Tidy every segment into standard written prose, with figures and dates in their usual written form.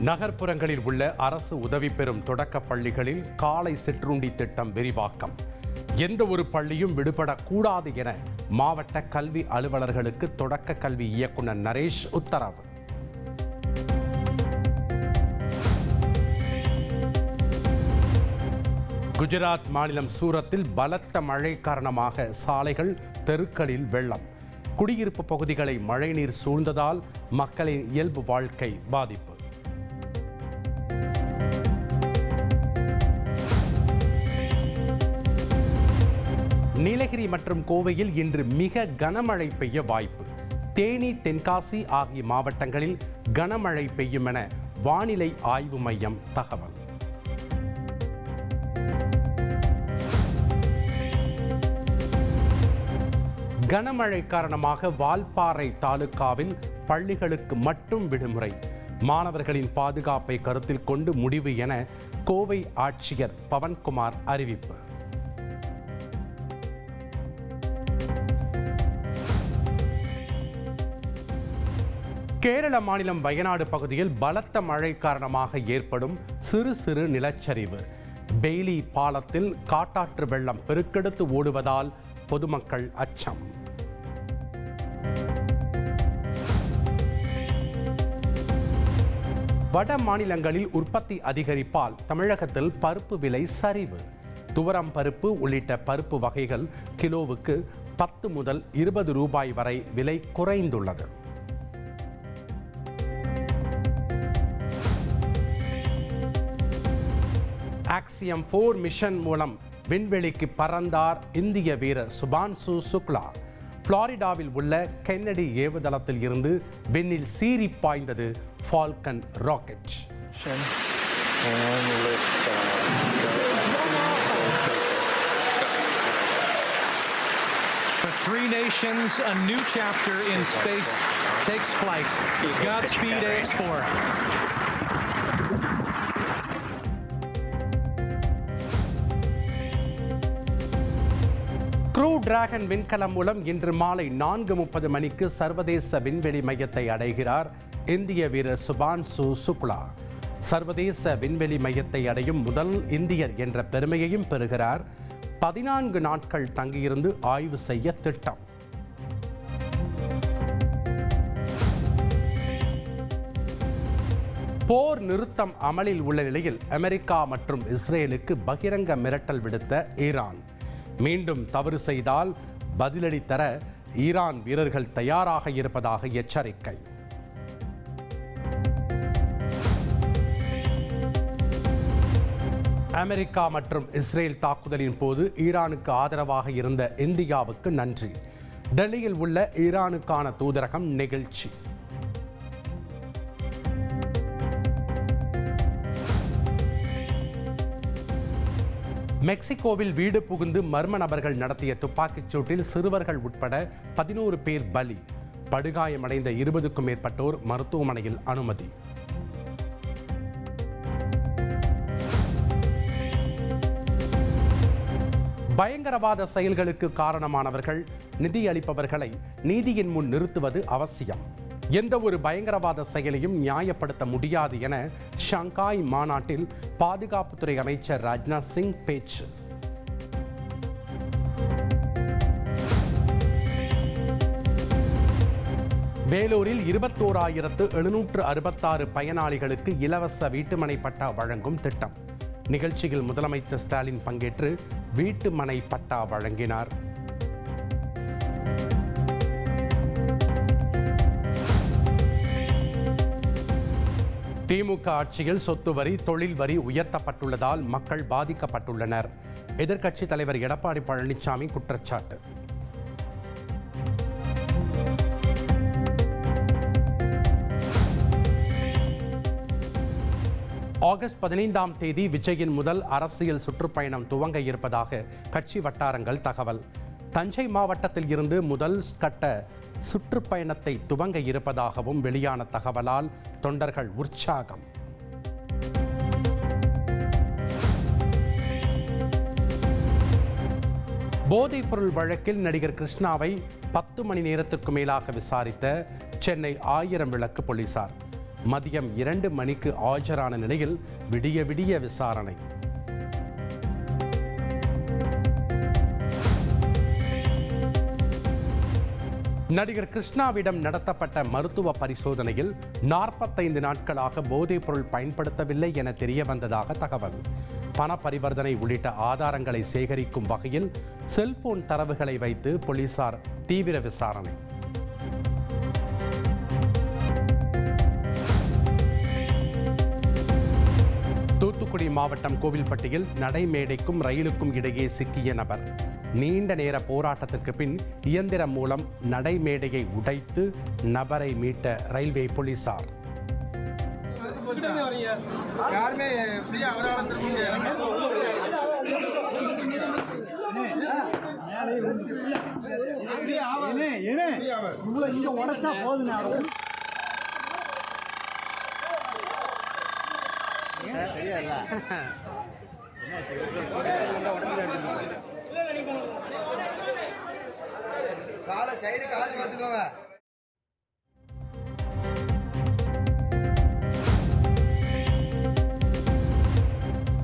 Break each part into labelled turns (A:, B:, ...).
A: நகர்ப்புறங்களில் உள்ள அரசு உதவி பெறும் தொடக்கப் பள்ளிகளில் காலை சிற்றுண்டி திட்டம் விரிவாக்கம். எந்த ஒரு பள்ளியும் விடுபடக்கூடாது என மாவட்ட கல்வி அலுவலர்களுக்கு தொடக்க கல்வி இயக்குநர் நரேஷ் உத்தரவு. குஜராத் மாநிலம் சூரத்தில் பலத்த மழை காரணமாக சாலைகள், தெருக்களில் வெள்ளம். குடியிருப்பு பகுதிகளை மழைநீர் சூழ்ந்ததால் மக்களின் இயல்பு வாழ்க்கை பாதிப்பு. நீலகிரி மற்றும் கோவையில் இன்று மிக கனமழை பெய்ய வாய்ப்பு. தேனி, தென்காசி ஆகிய மாவட்டங்களில் கனமழை பெய்யும் என வானிலை ஆய்வு மையம் தகவல். கனமழை காரணமாக வால்பாறை தாலுகாவில் பள்ளிகளுக்கு மட்டும் விடுமுறை. மாணவர்களின் பாதுகாப்பை கருத்தில் கொண்டு முடிவு என கோவை ஆட்சியர் பவன்குமார் அறிவிப்பு. கேரள மாநிலம் வயநாடு பகுதியில் பலத்த மழை காரணமாக ஏற்படும் சிறு சிறு நிலச்சரிவு. பெய்லி பாலத்தில் காட்டாற்று வெள்ளம் பெருக்கெடுத்து ஓடுவதால் பொதுமக்கள் அச்சம். வட மாநிலங்களில் உற்பத்தி அதிகரிப்பால் தமிழகத்தில் பருப்பு விலை சரிவு. துவரம் பருப்பு உள்ளிட்ட பருப்பு வகைகள் கிலோவுக்கு 10 முதல் 20 ரூபாய் வரை விலை குறைந்துள்ளது. ஆக்சியம் 4 மிஷன் மூலம் விண்வெளிக்கு பறந்தார் இந்திய வீரர் சுபான்சு சுக்லா. புளோரிடாவில் உள்ள கென்னடி ஏவுதளத்தில் இருந்து விண்ணில் சீறி பாய்ந்தது Falcon rocket.
B: For 3 nations, a new chapter in space takes flight. Godspeed AX4.
A: Crew Dragon விண்கலம் மூலம் இன்று மாலை 4:30 மணிக்கு சர்வதேச விண்வெளி மையத்தை அடைகிறார் இந்திய வீரர் சுபான்சு சுக்லா. சர்வதேச விண்வெளி மையத்தை அடையும் முதல் இந்தியர் என்ற பெருமையையும் பெறுகிறார். 14 நாட்கள் தங்கியிருந்து ஆய்வு செய்ய திட்டம். போர் நிறுத்தம் அமலில் உள்ள நிலையில் அமெரிக்கா மற்றும் இஸ்ரேலுக்கு பகிரங்க மிரட்டல் விடுத்த ஈரான். மீண்டும் தவறு செய்தால் பதிலடி தர ஈரான் வீரர்கள் தயாராக இருப்பதாக எச்சரிக்கை. அமெரிக்கா மற்றும் இஸ்ரேல் தாக்குதலின் போது ஈரானுக்கு ஆதரவாக இருந்த இந்தியாவுக்கு நன்றி. டெல்லியில் உள்ள ஈரானுக்கான தூதரகம் நெகிழ்ச்சி. மெக்சிகோவில் வீடு புகுந்து மர்ம நபர்கள் நடத்திய துப்பாக்கிச் சூட்டில் சிறுவர்கள் உட்பட 11 பேர் பலி. படுகாயமடைந்த 20க்கும் மேற்பட்டோர் மருத்துவமனையில் அனுமதி. பயங்கரவாத செயல்களுக்கு காரணமானவர்கள், நிதியளிப்பவர்களை நீதியின் முன் நிறுத்துவது அவசியம். எந்த ஒரு பயங்கரவாத செயலையும் நியாயப்படுத்த முடியாது என ஷங்காய் மாநாட்டில் பாதுகாப்புத்துறை அமைச்சர் ராஜ்நாத் சிங் பேச்சு. வேலூரில் 21,766 பயனாளிகளுக்கு இலவச வீட்டுமனை பட்டா வழங்கும் திட்டம். நிகழ்ச்சியில் முதலமைச்சர் ஸ்டாலின் பங்கேற்று வீட்டுமனை பட்டா வழங்கினார். திமுக ஆட்சியில் சொத்து வரி, தொழில் வரி உயர்த்தப்பட்டுள்ளதால் மக்கள் பாதிக்கப்பட்டுள்ளனர். எதிர்க்கட்சித் தலைவர் எடப்பாடி பழனிசாமி குற்றச்சாட்டு. ஆகஸ்ட் 15ஆம் தேதி விஜயின் முதல் அரசியல் சுற்றுப்பயணம் துவங்க இருப்பதாக கட்சி வட்டாரங்கள் தகவல். தஞ்சை மாவட்டத்தில் இருந்து முதல் கட்ட சுற்றுப்பயணத்தை துவங்க இருப்பதாகவும் வெளியான தகவலால் தொண்டர்கள் உற்சாகம். போதைப்பொருள் வழக்கில் நடிகர் கிருஷ்ணாவை 10 மணி நேரத்திற்கு மேலாக விசாரித்த சென்னை 1000 விளக்கு போலீசார். மதியம் 2 மணிக்கு ஆஜரான நிலையில் விடிய விடிய விசாரணை. நடிகர் கிருஷ்ணாவிடம் நடத்தப்பட்ட மருத்துவ பரிசோதனையில் 45 நாட்களாக போதைப்பொருள் பயன்படுத்தவில்லை என தெரிய வந்ததாக தகவல். பண பரிவர்த்தனை உள்ளிட்ட ஆதாரங்களை சேகரிக்கும் வகையில் செல்போன் தரவுகளை வைத்து போலீசார் தீவிர விசாரணை. தூத்துக்குடி மாவட்டம் கோவில்பட்டியில் நடைமேடைக்கும் ரயிலுக்கும் இடையே சிக்கிய நபர். நீண்ட நேர போராட்டத்திற்கு பின் இயந்திரம் மூலம் நடைமேடையை உடைத்து நபரை மீட்ட ரயில்வே போலீசார்.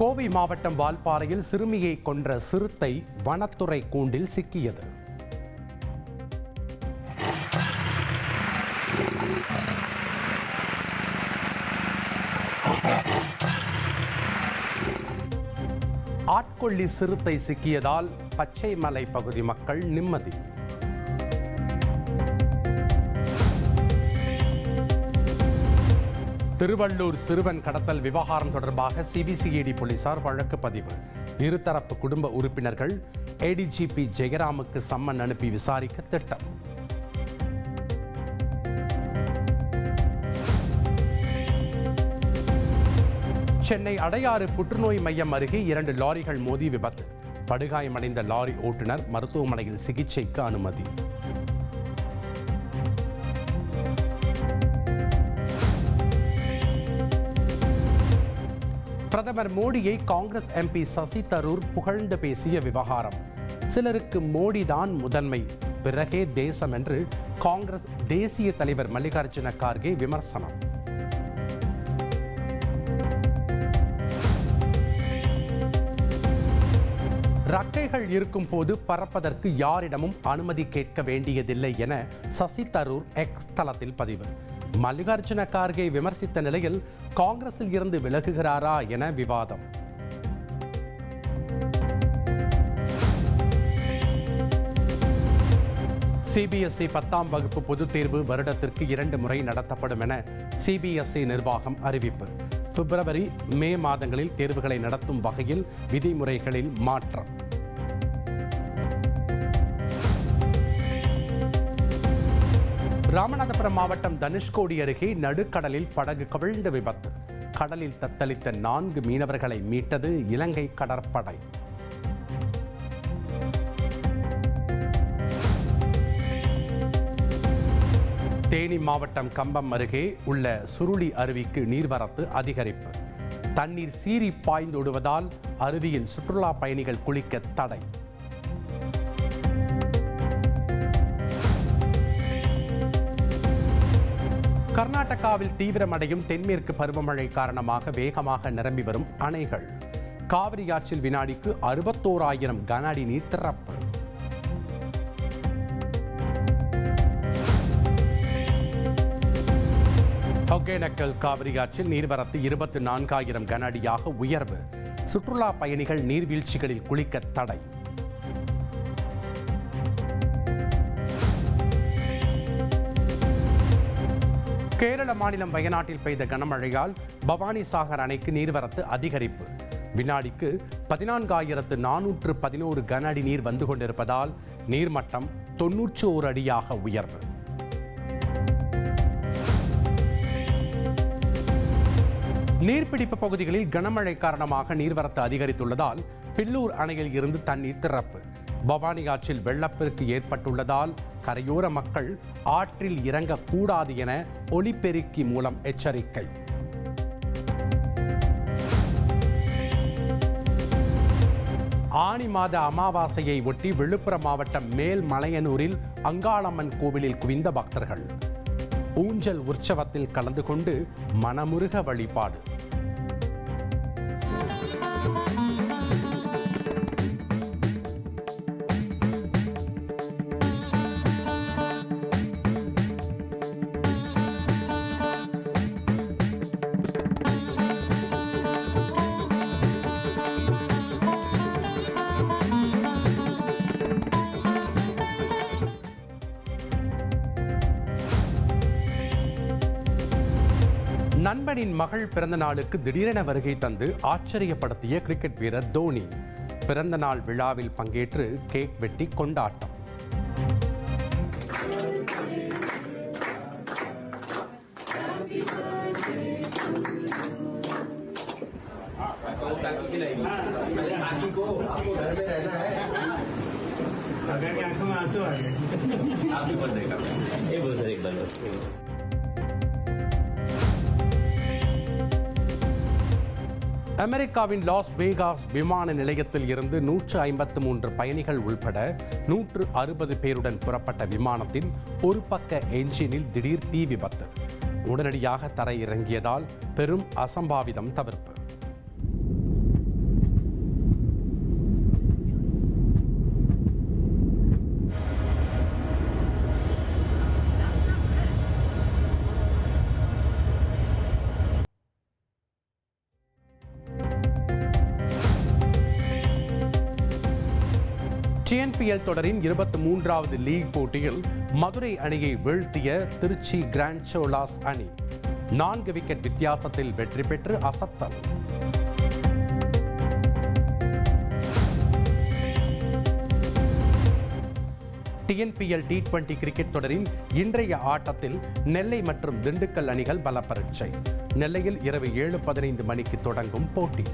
A: கோவை மாவட்டம் வால்பாறையில் சிறுமியை கொன்ற சிறுத்தை வனத்துறை கூண்டில் சிக்கியது. ஆட்கொள்ளி சிறுத்தை சிக்கியதால் பச்சைமலை பகுதி மக்கள் நிம்மதி. திருவள்ளூர் சிறுவன் கடத்தல் விவகாரம் தொடர்பாக சிபிசிஐடி போலீசார் வழக்கு பதிவு. இருதரப்பு குடும்ப உறுப்பினர்கள் ஏடிஜிபி ஜெயராமுக்கு சம்மன் அனுப்பி விசாரிக்க திட்டம். சென்னை அடையாறு புற்றுநோய் மையம் அருகே 2 லாரிகள் மோதி விபத்து. படுகாயமடைந்த லாரி ஓட்டுநர் மருத்துவமனையில் சிகிச்சைக்கு அனுமதி. பிரதமர் மோடியை காங்கிரஸ் எம்பி சசி தரூர் புகழ்ந்து பேசிய விவகாரம். சிலருக்கு மோடிதான் முதன்மை, பிறகே தேசம் என்று காங்கிரஸ் தேசிய தலைவர் மல்லிகார்ஜுன கார்கே விமர்சனம். ரக்கைகள் இருக்கும் போது பறப்பதற்கு யாரிடமும் அனுமதி கேட்க வேண்டியதில்லை என சசி தரூர் எக்ஸ் தளத்தில் பதிவு. மல்லிகார்ஜுன கார்கே விமர்சித்த நிலையில் காங்கிரஸில் இருந்து விலகுகிறாரா என விவாதம். சிபிஎஸ்இ 10ஆம் வகுப்பு பொதுத் தேர்வு வருடத்திற்கு 2 முறை நடத்தப்படும் என சிபிஎஸ்இ நிர்வாகம் அறிவிப்பு. பிப்ரவரி, மே மாதங்களில் தேர்வுகளை நடத்தும் வகையில் விதிமுறைகளில் மாற்றம். ராமநாதபுரம் மாவட்டம் தனுஷ்கோடி அருகே நடுக்கடலில் படகு கவிழ்ந்த விபத்து. கடலில் தத்தளித்த 4 மீனவர்களை மீட்டது இலங்கை கடற்படை. தேனி மாவட்டம் கம்பம் அருகே உள்ள சுருளி அருவிக்கு நீர்வரத்து அதிகரிப்பு. தண்ணீர் சீறி பாய்ந்தோடுவதால் அருவியில் சுற்றுலா பயணிகள் குளிக்க தடை. கர்நாடகாவில் தீவிரமடையும் தென்மேற்கு பருவமழை காரணமாக வேகமாக நிரம்பி வரும் அணைகள். காவிரி ஆற்றில் வினாடிக்கு 61,000 கன அடி நீர் திறப்பு. ஒகேனக்கல் காவிரி ஆற்றில் நீர்வரத்து 24,000 கன அடியாக உயர்வு. சுற்றுலா பயணிகள் நீர்வீழ்ச்சிகளில் குளிக்க தடை. கேரள மாநிலம் வயநாட்டில் பெய்த கனமழையால் பவானிசாகர் அணைக்கு நீர்வரத்து அதிகரிப்பு. வினாடிக்கு 14,411 கன அடி நீர் வந்து கொண்டிருப்பதால் நீர்மட்டம் 91 அடியாக உயர்வு. நீர்பிடிப்பு பகுதிகளில் கனமழை காரணமாக நீர்வரத்து அதிகரித்துள்ளதால் பில்லூர் அணையில் இருந்து தண்ணீர் திறப்பு. பவானி ஆற்றில் வெள்ளப்பெருக்கு ஏற்பட்டுள்ளதால் கரையோர மக்கள் ஆற்றில் இறங்கக்கூடாது என ஒலிபெருக்கி மூலம் எச்சரிக்கை. ஆனி மாத அமாவாசையை ஒட்டி விழுப்புரம் மாவட்டம் மேல்மலையனூரில் அங்காளம்மன் கோவிலில் குவிந்த பக்தர்கள். ஊஞ்சல் உற்சவத்தில் கலந்து கொண்டு மனமுருக வழிபாடு. நண்பனின் மகள் பிறந்த நாளுக்கு திடீரென வருகை தந்து ஆச்சரியப்படுத்திய கிரிக்கெட் வீரர் தோனி பிறந்த நாள் விழாவில் பங்கேற்று கேக் வெட்டி கொண்டாட்டம். அமெரிக்காவின் லாஸ் வேகாஸ் விமான நிலையத்தில் இருந்து 153 பயணிகள் உள்பட 160 பேருடன் புறப்பட்ட விமானத்தின் ஒரு பக்க என்ஜினில் திடீர் தீ விபத்து. உடனடியாக தரையிறங்கியதால் பெரும் அசம்பாவிதம் தவிர்ப்பு. TNPL தொடரின் 23வது லீக் போட்டியில் மதுரை அணியை வீழ்த்திய திருச்சி கிராண்ட் சோலாஸ் அணி 4 விக்கெட் வித்தியாசத்தில் வெற்றி பெற்று அசத்தல். TNPL T20 கிரிக்கெட் தொடரின் இன்றைய ஆட்டத்தில் நெல்லை மற்றும் திண்டுக்கல் அணிகள் பலப்பரீட்சை. நெல்லையில் இரவு 7:15 மணிக்கு தொடங்கும் போட்டி.